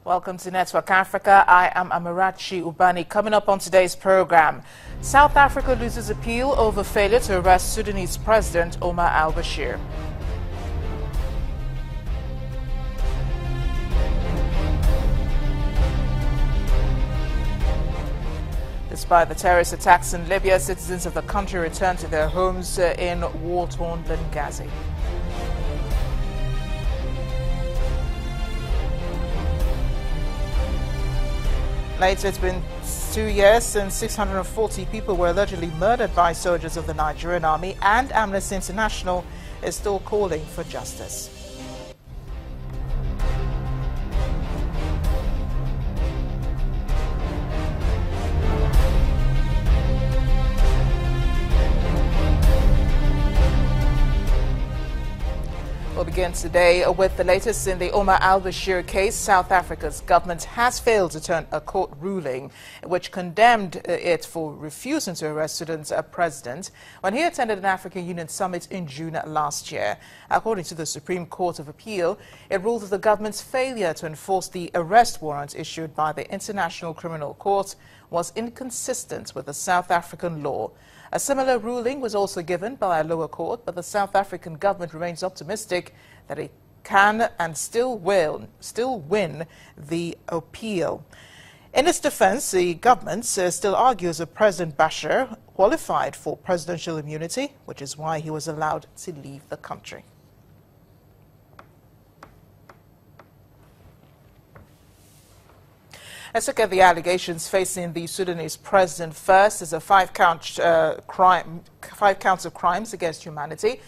Welcome to Network Africa. I am Amarachi Ubani. Coming up on today's program, South Africa loses appeal over failure to arrest Sudanese President Omar al-Bashir. Despite the terrorist attacks in Libya, citizens of the country returned to their homes in war-torn Benghazi. Later, it's been 2 years since 640 people were allegedly murdered by soldiers of the Nigerian army, and Amnesty International is still calling for justice. We'll begin today with the latest in the Omar al-Bashir case. South Africa's government has failed to turn a court ruling which condemned it for refusing to arrest Sudan's president when he attended an African Union summit in June last year. According to the Supreme Court of Appeal, it ruled that the government's failure to enforce the arrest warrant issued by the International Criminal Court was inconsistent with the South African law. A similar ruling was also given by a lower court, but the South African government remains optimistic that it can and still win the appeal. In its defense, the government still argues that President Bashir qualified for presidential immunity, which is why he was allowed to leave the country. Let's look at the allegations facing the Sudanese president first. There's a five counts of crimes against humanity,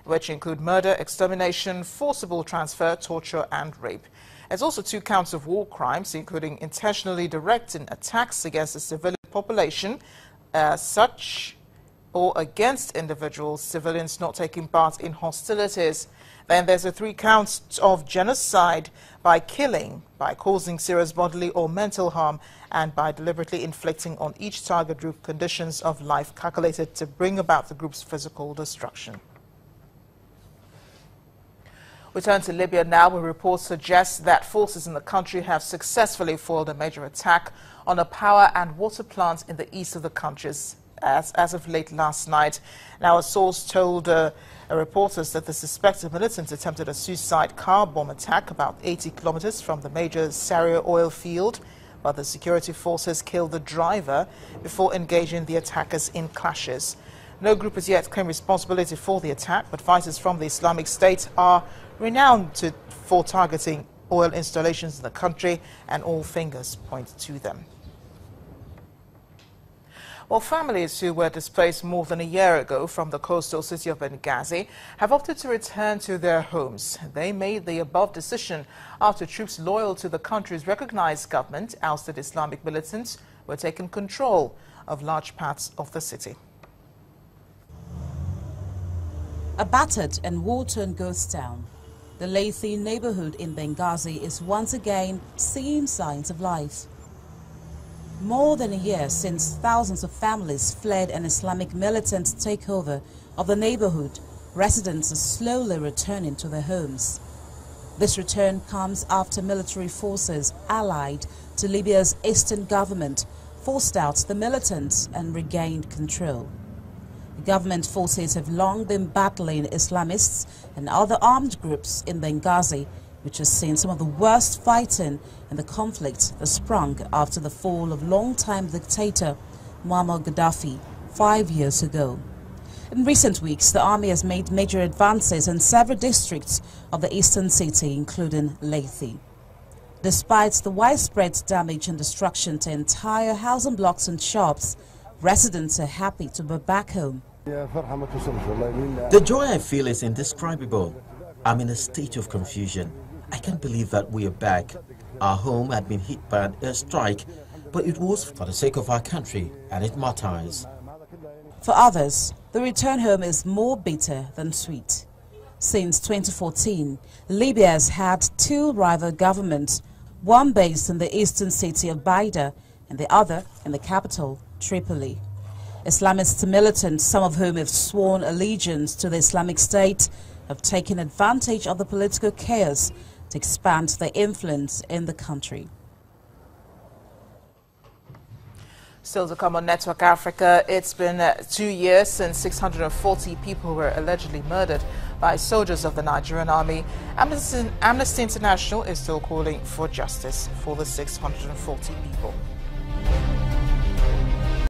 which include murder, extermination, forcible transfer, torture, and rape. There's also 2 counts of war crimes, including intentionally directing attacks against the civilian population, such or against individuals, civilians not taking part in hostilities. Then there's 3 counts of genocide by killing, by causing serious bodily or mental harm, and by deliberately inflicting on each target group conditions of life calculated to bring about the group's physical destruction. We turn to Libya now, where reports suggest that forces in the country have successfully foiled a major attack on a power and water plant in the east of the country as of late last night. Now, a source told reporters that the suspected militants attempted a suicide car bomb attack about 80 kilometers from the major Saria oil field, but the security forces killed the driver before engaging the attackers in clashes. No group has yet claimed responsibility for the attack, but fighters from the Islamic State are renowned for targeting oil installations in the country, and all fingers point to them. Well, families who were displaced more than a year ago from the coastal city of Benghazi have opted to return to their homes. They made the above decision after troops loyal to the country's recognized government, ousted Islamic militants, were taking control of large parts of the city. A battered and war-torn ghost town, the Laythi neighborhood in Benghazi is once again seeing signs of life. More than a year since thousands of families fled an Islamic militant takeover of the neighborhood, residents are slowly returning to their homes. This return comes after military forces allied to Libya's eastern government forced out the militants and regained control. The government forces have long been battling Islamists and other armed groups in Benghazi, which has seen some of the worst fighting in the conflict that sprung after the fall of longtime dictator Muammar Gaddafi 5 years ago. In recent weeks, the army has made major advances in several districts of the eastern city, including Laythi. Despite the widespread damage and destruction to entire housing blocks and shops, residents are happy to be back home. The joy I feel is indescribable. I'm in a state of confusion. I can't believe that we are back. Our home had been hit by an airstrike, but it was for the sake of our country, and it matters. For others, the return home is more bitter than sweet. Since 2014, Libya has had 2 rival governments, one based in the eastern city of Baida and the other in the capital, Tripoli. Islamist militants, some of whom have sworn allegiance to the Islamic State, have taken advantage of the political chaos to expand their influence in the country. Still to come on Network Africa, it's been 2 years since 640 people were allegedly murdered by soldiers of the Nigerian army. Amnesty International is still calling for justice for the 640 people.